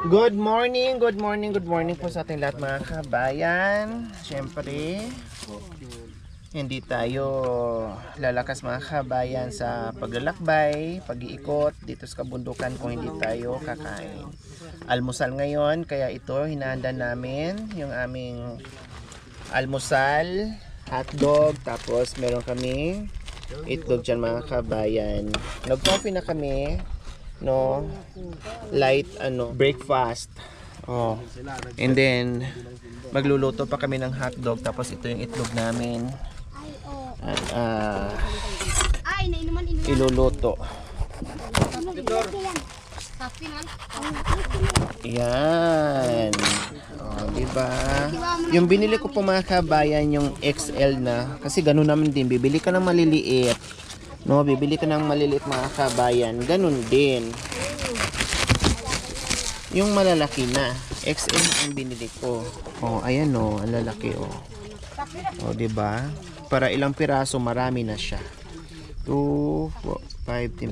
Good morning, good morning, good morning po sa ating lahat mga kabayan. Siyempre, hindi tayo lalakas mga kabayan sa paglalakbay, pag-iikot dito sa kabundukan kung hindi tayo kakain. Almusal ngayon, kaya ito hinahanda namin yung aming almusal, hotdog, tapos meron kami itlog dyan mga kabayan. Nag-coffee na kami, no, light breakfast. Oh. And then magluluto pa kami ng hotdog, tapos ito yung itlog namin. At iluluto. Yan. Oh, diba? Yung binili ko po mga kabayan, yung XL na, kasi ganun naman din, bibili ka ng maliliit. No, bibili ka ng maliliit mga kabayan, ganun din. Yung malalaki na, XL ang binili ko. Oh, ayan oh, ang lalaki oh. Oh, 'di ba? Para ilang piraso, marami na siya. 2, 5, 10,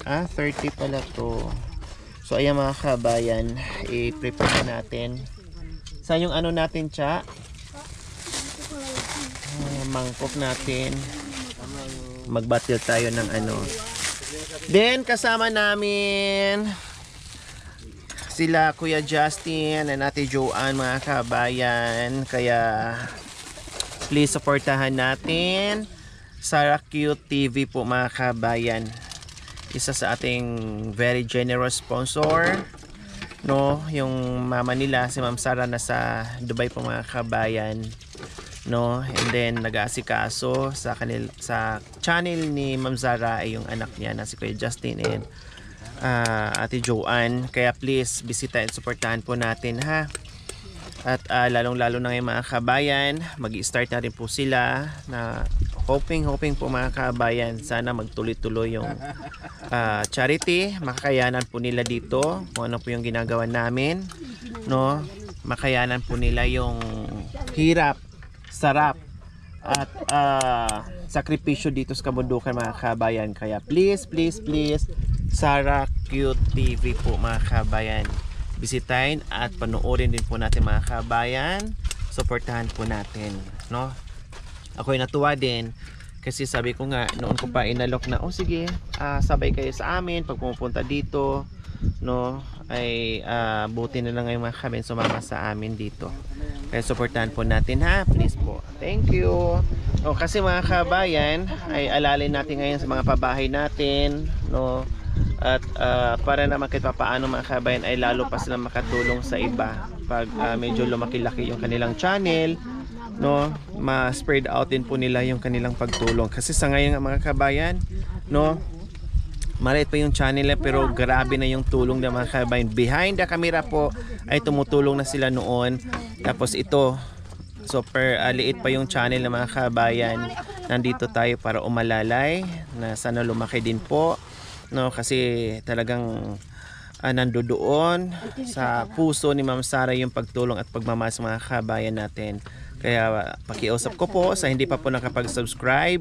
30 pala to. So ayan mga kabayan, i-prepare natin. Saan yung ano natin, Cha? Mangkok natin. Magbatil tayo ng ano. Then kasama namin sila Kuya Justin and Ate Joanne mga kabayan. Kaya please supportahan natin Sarah Cute TV po mga kabayan. Isa sa ating very generous sponsor, no, yung mama nila si Ma'am Sara nasa Dubai po mga kabayan. No, and then nag-aasikaso sa sa channel ni Ma'am Zara ay yung anak niya na si Kuya Justin and Ate Joanne. Kaya please bisita and supportahan po natin ha. At lalong-lalo na ngayon mga kabayan, mag-i-start na rin po sila na hoping po mga kabayan, sana magtuloy-tuloy yung charity, makakayanan po nila dito kung ano po yung ginagawa namin, no, makayanan po nila yung hirap, sarap at sakripisyo dito sa kabundukan mga kabayan. Kaya please Sarah Cute TV po mga kabayan, bisitahin at panoorin din po natin mga kabayan, suportahan po natin, no. Ako'y natuwa din kasi sabi ko nga noon ko pa inalok na sige, sabay kayo sa amin pag pumupunta dito, no, ay buti na lang ngayon mga kabayan sumama sa amin dito. Kaya suportahan po natin ha, please po. Thank you. O, kasi mga kabayan ay alalay natin ngayon sa mga pabahay natin, no, at para naman kahit paano mga kabayan ay lalo pa silang makatulong sa iba pag medyo lumaki-laki yung kanilang channel, no, ma-spread out din po nila yung kanilang pagtulong. Kasi sa ngayon mga kabayan, no, maliit pa yung channel pero grabe na yung tulong ng mga kabayan. Behind the camera po ay tumutulong na sila noon. Tapos ito, super liit pa yung channel ng mga kabayan. Nandito tayo para umalalay na sana lumaki din po, no, kasi talagang nandoon sa puso ni Ma'am Sara yung pagtulong at pagmamahal sa mga kabayan natin. Kaya pakiusap ko po sa hindi pa po nakapag-subscribe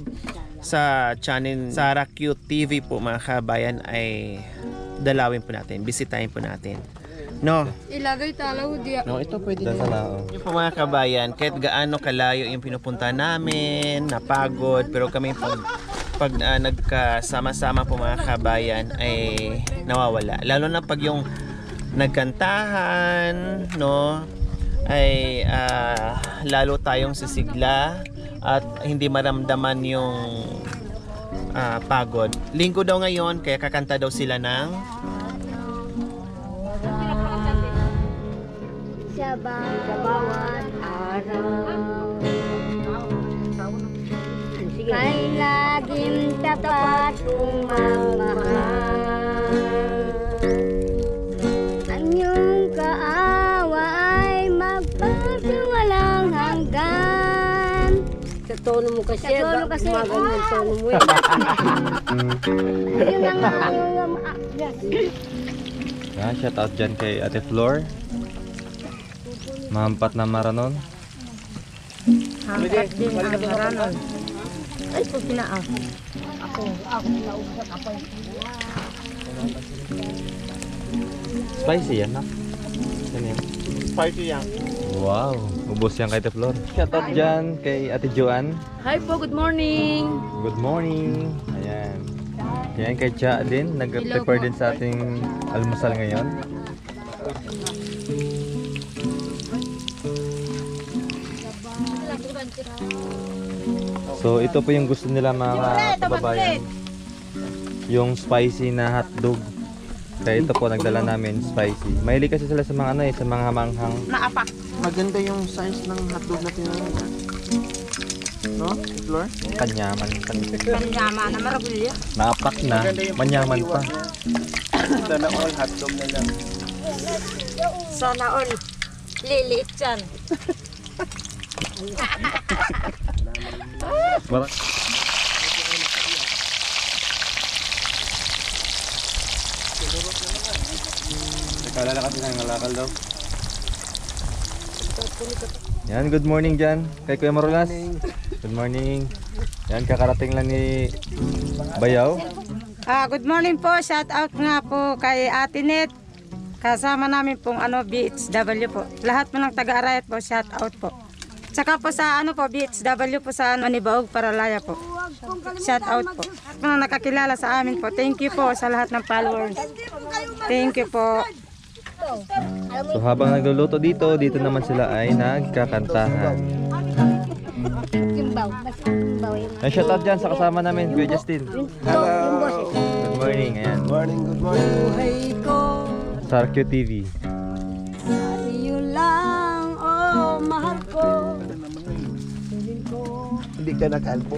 sa channel Sarah Cute TV po mga kabayan ay dalawin po natin, bisitahin po natin. No. Ilagay talaw diya. No, ito pwede din. Yung po mga kabayan, kahit gaano kalayo yung pinupunta namin, napagod, pero kami pag nagkasama-sama po mga kabayan ay nawawala. Lalo na pag yung nagkantahan, no, ay lalo tayong sisigla at hindi maramdaman yung pagod. Linggo daw ngayon, kaya kakanta daw sila ng sa bawat araw kay laging tapat kong mamahal. Ang iyong kaawa ay magpagwalang hanggan. Sa tono mo kasi, gumaganyan tono mo eh. Yun ang Shout out dyan kay Ate Flor. Mahampat na maranon. Hampat din ang maranon. Ay, po pinaaw. Ako. Spicy yan, ha? Yan yan. Spicy yan. Wow, ubos yan kay Ate Flor. Shoutout dyan kay Ate Joanne. Hi po, good morning. Good morning. Ayan. Yan kay Cha din. Nag-prepare din sa ating almusal ngayon. So ito po yung gusto nila mga kababayan. Yung spicy na hotdog. Kaya ito po nagdala namin spicy. Mahilig kasi sila sa mga ano eh, sa mga manghang. Naapak. Maganda yung size ng hotdog na tinanong. No, Flor? Kanyaman. Kanyama na maragulya. Naapak na. Manyaman pa. Sana all hotdog na lang. Sana all. Lilit yan. Nakalala kasi ng ngalakal daw. Yan, good morning dyan. Kay Kuya Marulas. Good morning. Yan, kakarating lang ni Bayaw. Good morning po. Shout out nga po kay Ate Net. Kasama namin pong BHW po. Lahat po ng taga-arayat po, shout out po. Tsaka po sa BHW po sa Manibaog, Paralaya po. Shout out po. Mga nakakilala sa amin po. Thank you po sa lahat ng followers. Thank you po. So habang nagluluto dito naman sila ay nagkakantahan. Timbaw. Basta timbaw yung... Ay, shoutout dyan sa kasama namin, Kuya Justin. Hello! Good morning, ayan. Good morning, good morning. Buhay ko, Sarkyo TV. iyo lang, oh mahal ko. Hindi ka nakalbo.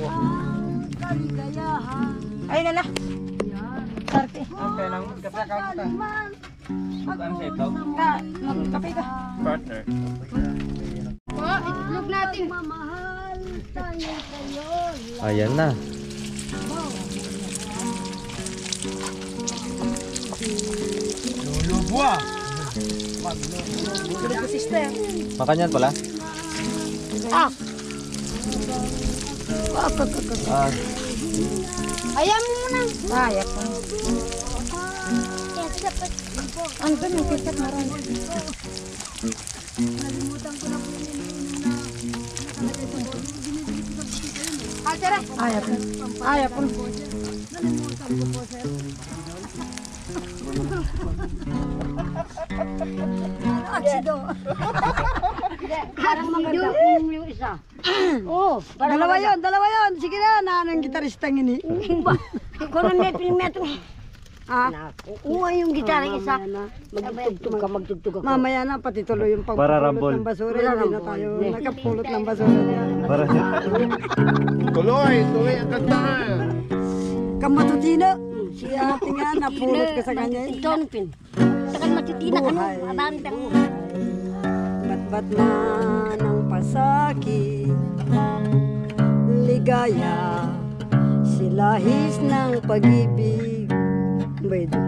Ay, nala. Sarte. Magkape ka. Partner. Itlog natin. Ayan na. Lulubwa! Makanyan pala? Ah! Ah, Ayaw mo muna. Ayak ko. Ano ba may ketchup marami? Ayak ko. Ayak ko. Parang maganda yung isa. Oh, dalawa yon. Sige na, nanang gitaristang ini. Kung may primeto. Ah, uwa yung gitara isa. Magtugtog ako. Mamaya na, pati tuloy yung Para pagpupulot rambol. ng basura. Hindi na tayo nakapulot ng basura niya. para Tuloy ang kantahan. Kamatutino. Si ate nga, napulot ka sa kanya. Tonpin. Takan matitina ka no. Abantang mo. Batbat man ang pasakit, ligaya, silahis ng pag-ibig. Ba ito?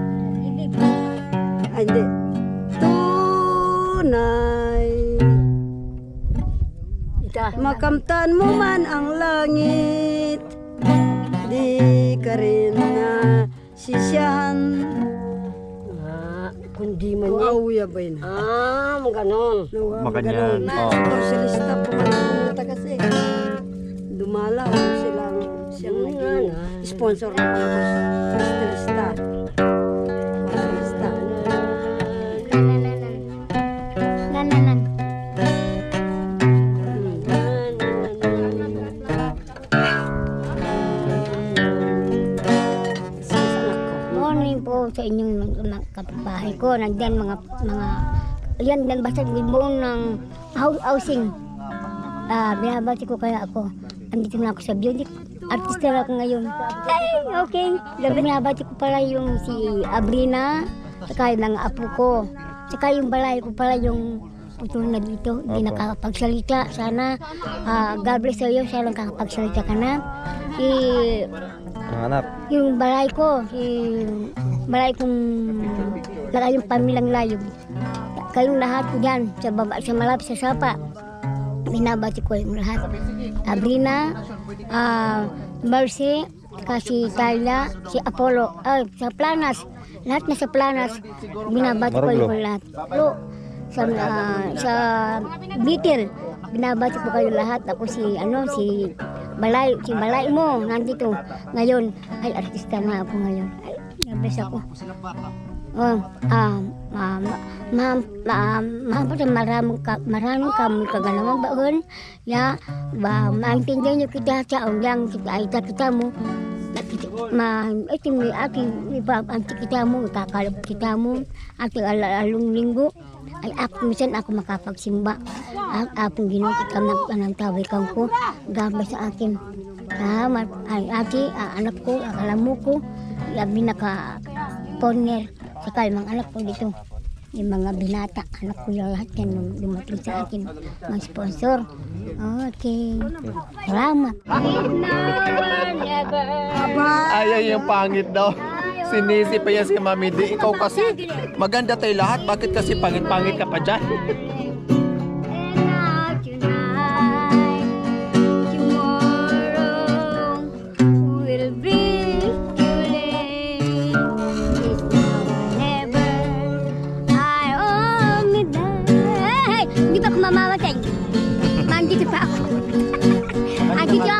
Ay, hindi. Tunay, makamtan mo man ang langit, di ka rin na sisyahan. Kundi man yun. Auya ba yun? Maganon. Makanyan. Oh. Porcelista po man pumunta kasi. Dumalaw siyang naging sponsor ng mga porcelista. Porcelista. Nananan. Morning po sa inyong mga kapitbahay ko. Nandiyan mga yan dan basta gibon ng housing. Binabati ko kaya ako. Andito na ako sa beauty. Artista na ako ngayon. Ay, okay. Binabati ko pala yung si Abrina, saka yung apo ko. Saka yung balay ko pala yung putol na dito. Hindi nakakapagsalita. Sana God bless sa iyo. Sana nakakapagsalita ka na. Hanap. Yung balay ko, balay kong yung pamilang layog. Kayong lahat ko dyan, sa baba, sa malapit sa sapa. Binabati ko yung lahat. Abrina, Mercy, si Tayla, si Apollo, sa Planas, lahat na sa planas, binabati ko Maruglo. yung lahat. Pero sa Beetle, binabati ko kayo lahat. Ako si Balay mo, nandito. Ngayon, ay artista na ako ngayon. Ay, nabes ako. Maraming kamul kaganaman baon. Ya, maintindihan nyo kita sa yang kita mo. Ito may anti kita mo, kakalap kita mo, ating along linggo. Ay minsan ako makapagsimba. Apong Ginoo kita ng taway kang ko, gabay sa akin. Ay anak ko, akalamu ko, labi naka-corner. Saka yung mga anak ko dito, yung mga binata, anak ko yung lahat yan dumating sa akin, mga sponsor. Okay. Salamat. Ayaw yung pangit daw. Sinisi pa yan si Mami D. Ikaw kasi, maganda tayo lahat. Bakit kasi pangit-pangit ka pa dyan? Nandito pa ako. Andito,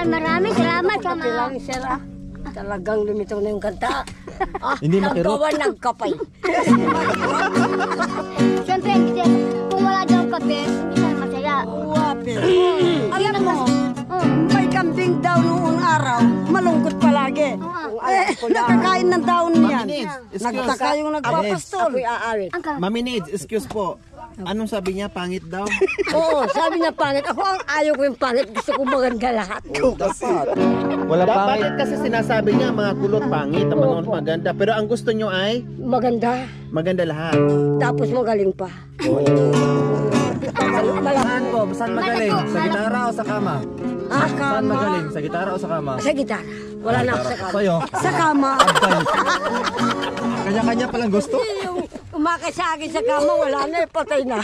maraming salamat sa mga... Talagang lumitaw na yung kanta. Hindi makirot. Gawa nagkapay. Siyempre, kung wala daw kape, hindi na masaya. Wape. Alam mo, may kambing daw noong araw, malungkot palagi. Nakakain ng daon niyan. Nagtaka yung nagpapastol. Ako'y aawit. Mami Nids, excuse po. Anong sabi niya? Pangit daw? Oo, sabi niya pangit. Ako ang ayaw ko yung pangit. Gusto ko maganda lahat. Wala pangit. Bakit kasi sinasabi niya mga kulot pangit, ang mga maganda. Pero ang gusto niyo ay Maganda. maganda lahat. Tapos magaling pa. Saan po? Saan magaling? Sa gitara o sa kama? Saan magaling? Sa gitara o sa kama? Sa gitara. Wala na ako sa kama. Sa'yo? Sa kama. Kanya-kanya palang gusto. Yung umakay sa akin sa kama, wala na, patay na.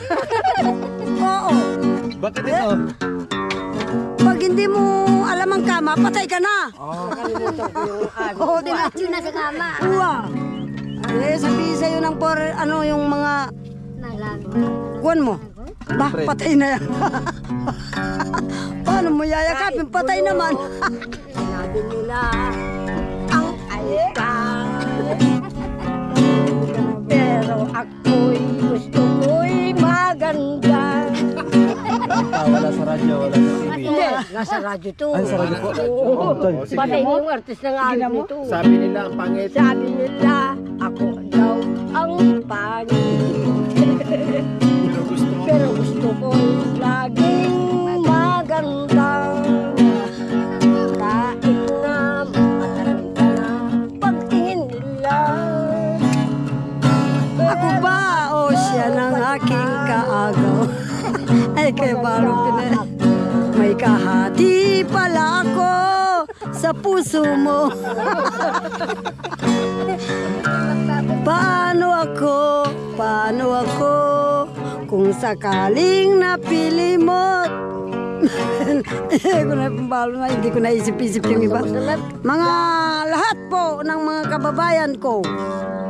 Oo. Bakit ito? Pag hindi mo alam ang kama, patay ka na. Oo, Diretso na sa kama. Uwa. Sabihin sa'yo ng yung mga kuwan mo. Bah, patay na yan. Paano mo yayakapin? Patay naman. Sinabi nila ang alika. Pero ako'y gusto ko'y maganda. Wala sa radyo, wala sa TV. Hindi, nasa radyo to. Ay, sa radyo po? Oo. Patay mo yung artist ng alam nito. Sabi nila ang pangit. Sabi nila, ako daw ang pangit. Pero gusto ko laging maganda. Kahit na mataranta na pagtingin nila. Ako ba o siya ng aking kaagaw? Ay kay balong pinay. May kahati pala ako sa puso mo. Paano ako kung sakaling napili mo? Hindi ko naisip-isip yung iba. Mga lahat po ng mga kababayan ko,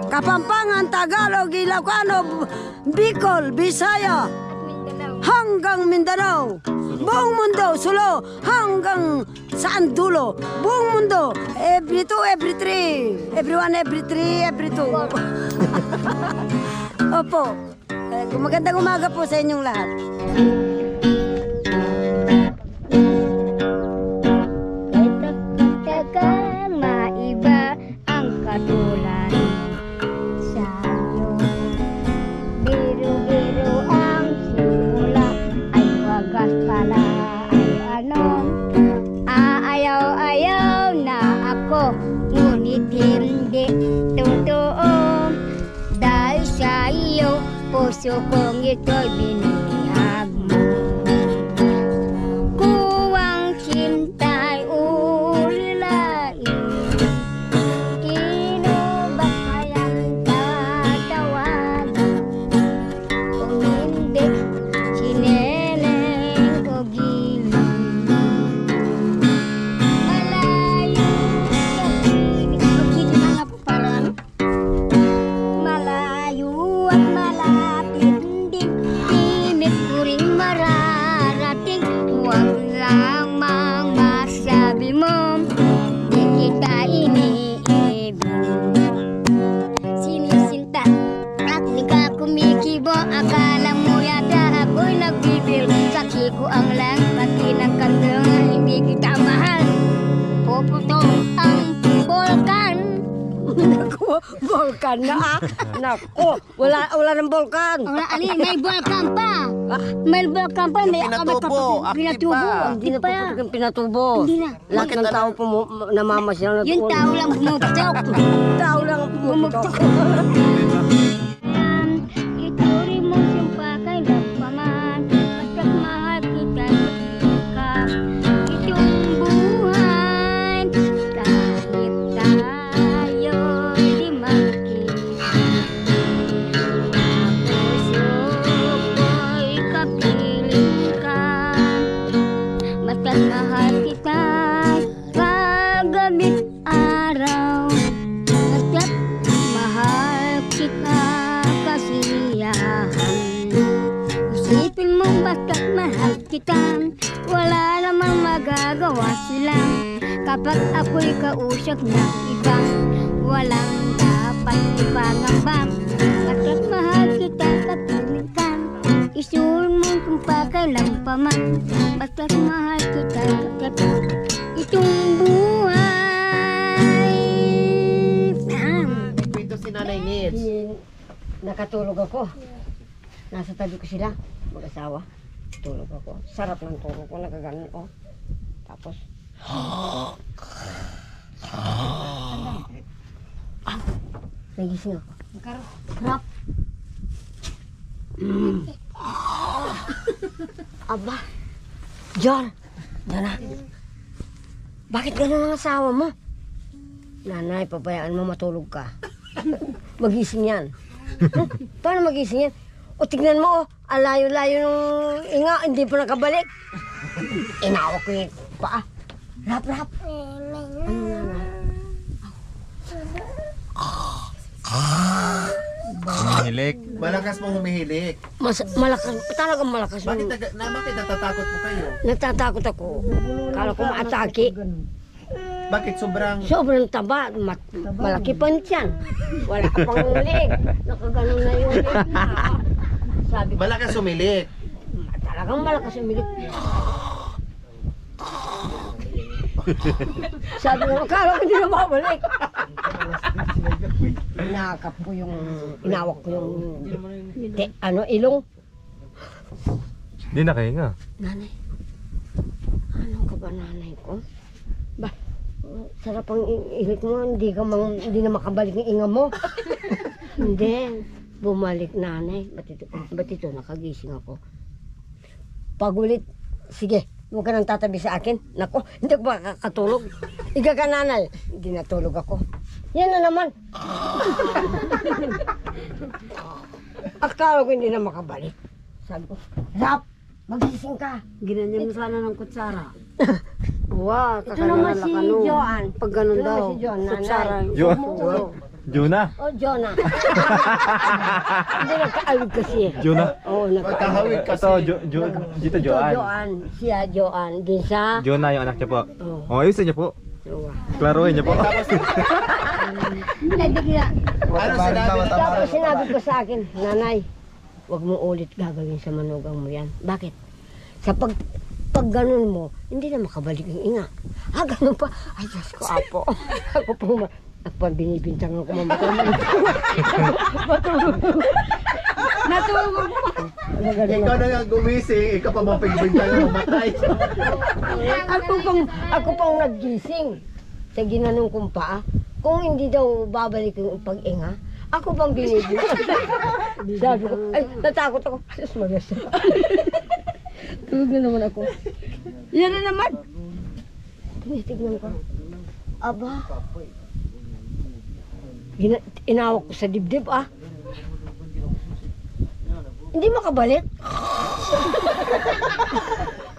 Kapampangan, Tagalog, Ilocano, Bicol, Bisaya, hanggang Mindanao, buong mundo, Sulo, hanggang saan dulo, buong mundo, every 2, every 3, everyone, every 3, every 2. Opo, magandang umaga po sa inyong lahat. Kang maiba ang katulad sa'yo. Biro-biro ang simula ay wagas pala ay ano. Ayaw-ayaw na ako, ngunit hindi totoo. Dahil sa iyo, puso kong ito'y binihag mo. Kuwang sinta'y ulilain, sino ba kayang tatawagan? Kung hindi, sineleng ko gilid. Malayo sa piling. Magsisi na nga po para Volkan na ah. Nako, wala ng volkan. Wala, alin, may volcan pa. May volcan pa, may pinatubo, active pinatubo. pa. Hindi na Active pa yan. po pinatubo. Hindi na. Lahat ng tao po namamasyal na Yung tao lang bumuktok. Tao lang pumutok. Ituri mo siyang kailan pa man. Basta't mahal kita ka. Itong buhay, kahit tayo'y di magkita. Puso ko'y kapiling ka. Basta't mahal kita, kagabi't araw. Basta't mahal kita, kasiyahan. Isipin mo basta't mahal kita, wala namang magagawa sila. Kapag ako'y kausap ng ibang, walang dapat ipangamba. Basta't mahal kita, kapiling ka. Isuon mo kung pakailan pa man. Basta't mahal kita, itong buhay. Ito si Nanay Nits. Nakatulog ako. Nasa tabi ko sila, mag-asawa. Tulog ako. Sarap ng tulog ko, nagaganon ko. Tapos, nagising ako. Sarap. Aba, John, Nana, bakit ganun ang asawa mo? Nanay, pabayaan mo matulog ka. Magising yan. Paano magising yan? O tignan mo, alayo-layo nung inga, hindi pa nakabalik. Inawa ko yung paa. Rap. Hilik. Malakas mong humihilik. Malakas, talagang malakas. Bakit natatakot po kayo? Natatakot ako. Kala ko maatake. Bakit sobrang... Sobrang taba. Malaki pa niyan. Wala ka pang ulig. Nakaganon na yung ulig na. Sabi ko, Malakas humilik. talagang malakas yung milik. Sabi ko, kala ko hindi na makabalik. Inakap ko yung, inawak ko yung, ilong. Hindi nakahinga. Nanay, ano ka ba nanay ko? Ba, sarap ang ilik mo, hindi na makabalik yung inga mo. Hindi, bumalik nanay. Ba't ito, nakagising ako. Pagulit, sige, huwag ka nang tatabi sa akin. Nako, hindi ko makakatulog. Iga ka nanay. Hindi natulog ako. Yan na naman. Akala ko hindi na makabalik. Sabi ko, Rap, magising ka. Ginanyan mo sana ng kutsara. Wow, Ito naman si Joan. Pag ganun Ito daw. naman si Joan, nanay. Juna. Oh, Jonah. Hindi nagkaalog kasi. Juna. Oo, Magkahawig kasi. Ito, dito Joan. Joan. Siya, Joan. Din sa... Juna yung anak niya po. Oo. Oh, ayusin niya po. Klaruhin niya po. Nabigla. Ano sinabi na Tapos sinabi ko sa akin, Nanay, huwag mo ulit gagawin sa manugang mo yan. Bakit? Sa pag ganun mo, hindi na makabalik yung inga. Ganun pa. Ay, Diyos ko, apo. Ako pong binibintang ako mamatay. Natulog mo. Ikaw na nga gumising, ikaw pa mapigbintang na mamatay. Ako pang naggising sa ginanong kong paa. Kung hindi daw babalik yung pag-inga, ako pang binibintang. Sabi ko, ay, natakot ako. Asus magasa. Tulog na naman ako. Yan na naman. Tinitignan ko. Aba. Inawak ko sa dibdib Hindi makabalik.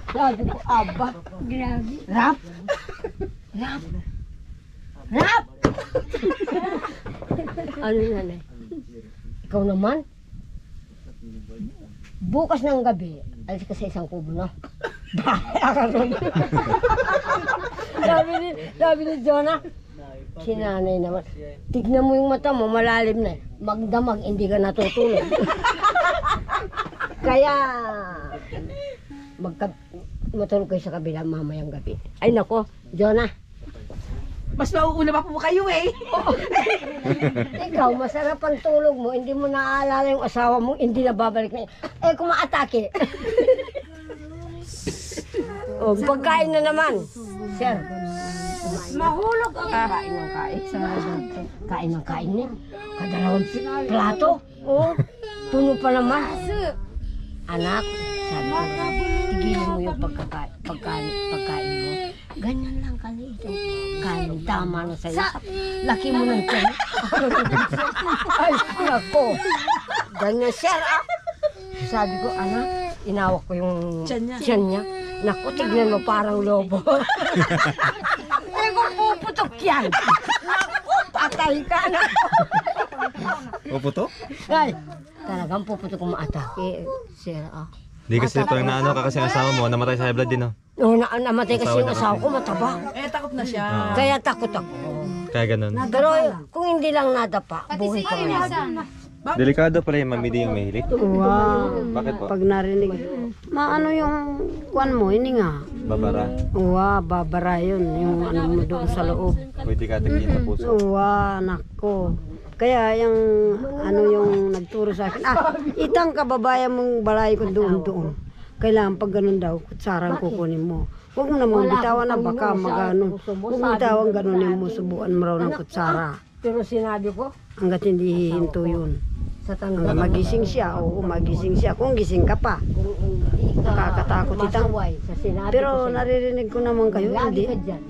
Sabi ko, aba. Grabe. Rap! Ano nanay? Ikaw naman? Bukas ng gabi, alis ka sa isang kubo na. sabi ni Jonah, si nanay naman, tignan mo yung mata mo, malalim na. Magdamag, hindi ka natutulog. Kaya, matulog kayo sa kabila mamayang gabi. Ay nako, Jonah, Mas nauuna pa po kayo eh. Ikaw, masarap ang tulog mo, hindi mo naaalala yung asawa mo, hindi na babalik na. Eh, kung maatake. O, pagkain na naman. Sir, mahulog ang kain ng kain. Kain ng kain niya. Kadalawang plato. O, puno pa naman. Anak, sabi ko, tigilin mo yung pagkain mo. Ganyan lang kaliit ang kain. Tama na sa'yo. Laki mo ng tiyan. Ay, nako. Ganyan, sir, ah. Sabi ko, anak, inawak ko yung tiyan niya. Naku, tignan mo parang lobo. Eh, kung puputok yan. Naku, patay ka na. Puputok? Ay, talagang puputok kung maatake. Sir, ah. Hindi kasi ito yung naano ka kasi ang asawa mo, namatay sa high blood din, no? No, namatay kasi yung asawa ko, mataba. Eh, takot na siya. Kaya takot ako. Kaya ganun. Pero kung hindi lang nadapa, buhay pa rin. Delikado pala yung mamili yung mahilig. Wow. Bakit po? Pag narinig, maano yung kuan mo, ini nga. Babara. Wow, babara yun. Yung ano mo doon sa loob. Pwede ka tingin sa puso. Wow, nako. Kaya yung ano yung nagturo sa akin, itang kababayan mong balay ko doon. Kailangan pag ganun daw, kutsarang kukunin mo. Huwag mo namang bitawan na baka magano. Huwag mo bitawan ganunin mo, subuan mo raw ng kutsara. Pero sinabi ko, Hanggat hindi hihinto yun. sa tanda, Hanggat magising siya, oo, magising siya. Kung gising ka pa. Nakakatakot itang. sa sinabi Pero ko sa'yo, naririnig ko naman kayo, lagi hindi. ka dyan.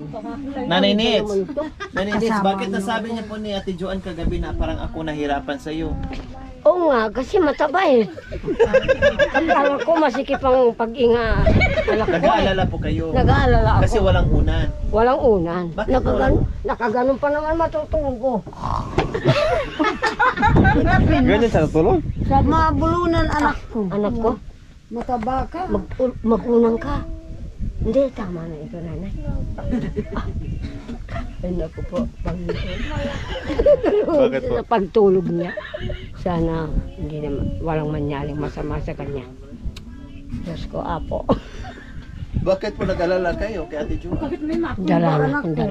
Nanay Nits, Naman ito. Nanay Nits, bakit nasabi niya po ni Ate Joan kagabi na parang ako nahirapan sa'yo? Oo nga, kasi mataba eh. Kaya ko masikip ang pag-inga. Anak ko eh. Nag-aalala po kayo. Nag-aalala ako. Kasi walang unan. Walang unan. Bakit walang- Nakaganon pa naman matutulog ko. Ganyan sa natulog? Mabulunan anak ko. Anak ko, Mataba ka. mag-unang ka. Hindi, tama na ito, nanay. Ay, naku po. Bakit po? Sa pagtulog niya, sana hindi naman, walang manyaling masama sa kanya. Diyos ko, apo. Bakit po nag-alala kayo kay Ate Joan?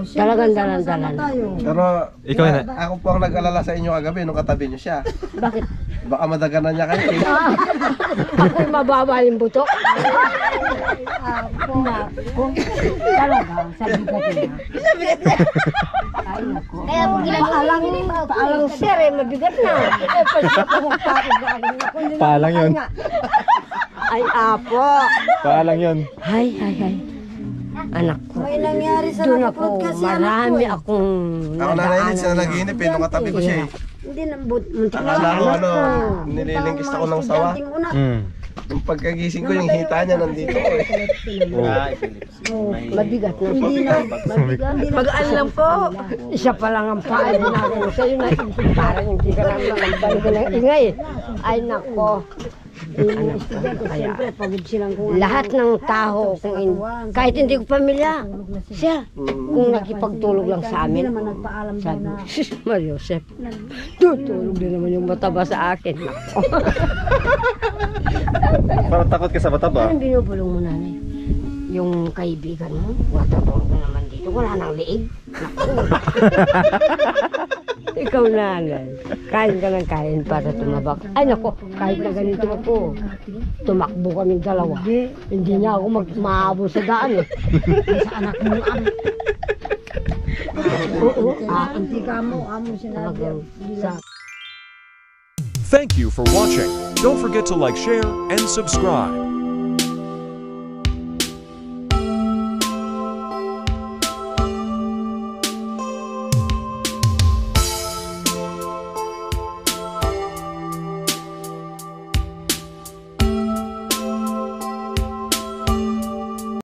Talagang dalan. Pero Ikaw na. ako po ang nag-alala sa inyo kagabi nung katabi niyo siya. Bakit? Baka madaganan niya kayo eh. Ako'y mababa yung buto. Talaga, sabi ko niya. Kaya kung paalang sir eh, mabigat na. Eh, pwede ako magpapagaling ako. Paalang yun. Ay, apo. Paalang yun. Ay. Anak ko. May nangyari sa Doon nakapot ako, kasi anak ko marami eh. akong Ako nanay din siya naginip eh nung katabi ko siya eh. Hindi na muntik na Akala ko anak ano, ko. nililingkis ako ng sawa. Estudyanteng una. Yung pagkagising ko yung hita niya nandito ko eh. Ay, Philips. mabigat na. Hindi na. Magaan lang po. Isa pa lang ang paano natin sa'yo na parang hindi ka naman nagbago ko ng ingay. Ay nako. Anak ko, kaya Siyempre, pagod silang kung lahat ng tao, kahit hindi ko pamilya, siya, kung nakipagtulog lang sa amin, sabi, sis, Mario Joseph, tutulog din naman yung mataba sa akin. Nako. Parang takot ka sa bata ba? Anong binubulong mo, nanay? Yung kaibigan mo, watatulog na naman dito, wala nang liig. Naku. Ikaw, nanay, kain ka ng kain para tumabak. Ay, nako, kahit na ganito ako, tumakbo kami dalawa. Hindi niya ako maabo sa daan eh. Sa anak mo, Oo, Hindi ka mo, amo sinabi. talagang sa Thank you for watching. Don't forget to like, share, and subscribe.